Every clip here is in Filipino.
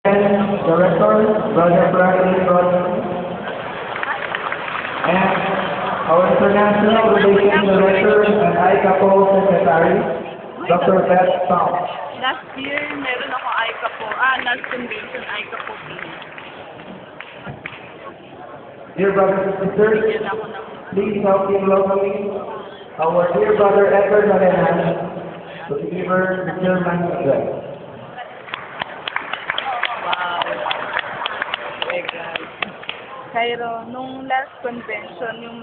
Director, Brother Bradley Rodman, and our International Relations Director and ICAPO Secretary, Dr. Beth Song. Last year, meron ako ICAPO. Last convention, ICAPO team. Dear brothers and sisters, Yan ako ng... please help me welcoming our dear brother Edward Malenan to deliver the chairman's address. Wow. My God. Cairo, nung last convention, yung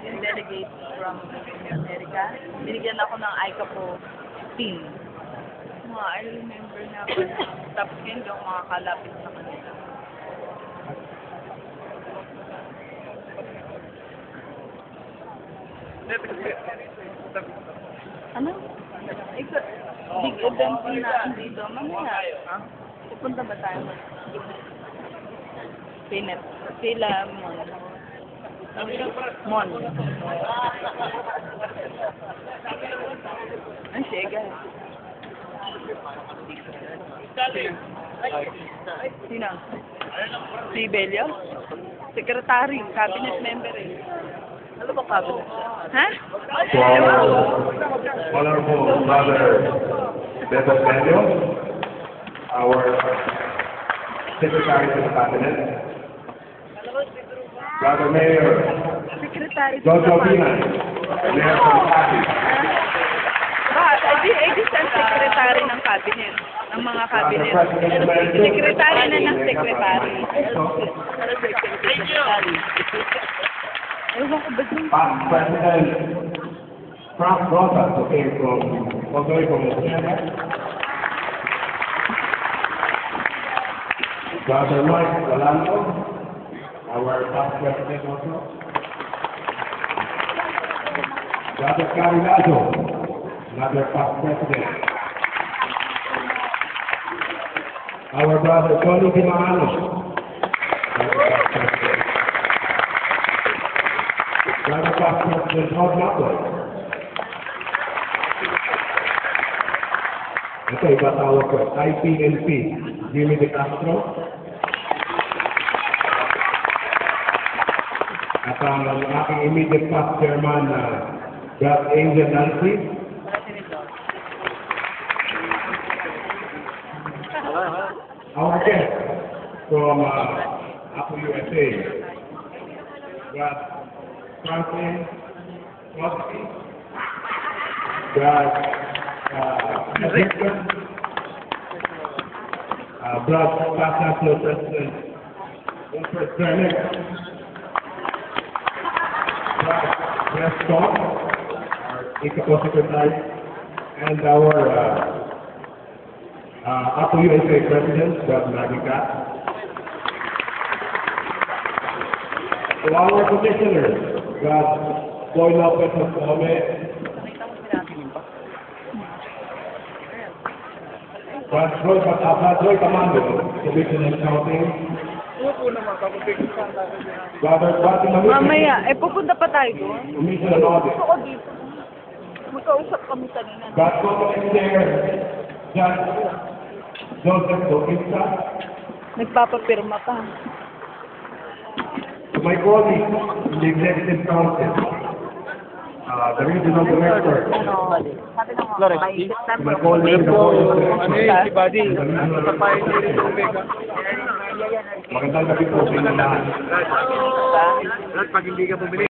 yung delegates from America, binigyan ako ng ICAPO team. I remember na ako na tapos ngayon hindi ako makakalapit sa kanila. Ano? Big event na dito. Mamaya. Pupunta ba tayo? Pinet. Sila Mon. Mon. Ang siya, Sino? Si Belio? Secretary, cabinet member eh. Ano ba cabinet? Ha? Honorable Brother Bebel Belio, our Secretary to the Cabinet, Brother Mayor Secretary. Jojo Pinan, Mayor from Pasig. Assistant Secretary ng cabinet, ng mga cabinet. Secretary na ng secretary. Ewan ko ba din? Past President Frank Rosas, okay, from Australia. Brother Mike Galano, our past President also. Brother Cari Lazo, another past President. Our brother Tony Dimano, another past President. Brother past President Todd Mackley. Ito, iba tawag ko, IPNP, Jimmy De Castro. At ang aking immediate past chairman, Brad Angel Nancy. Our guest from Apple USA, Brad Franklin Crosby, Brad Brad past national president, Wilfred Brennan, Brad Scott, our ICAPO secretary, and our Apple USA president, Brad Magica. To our commissioners, Brad Boy Lopez Moscome, Brad Roy Tamando, Commissioner Accounting, Brother Bati Manuel, Mamaya, pupunta pa tayo doon. Commissioner Audit, Gusto ko dito. Magkausap kami kanina. Brad Coco Chair, Judge Joseph Bautista, Nagpapapirma pa. to my colleagues in the Executive Council, the Regional Director, Sabi ng mga by September. my colleagues in the Board of Directors, Si Buddy, the sa pioneer ng Omega. magandang gabi po sa inyo lahat. Lahat pag hindi ka bumili.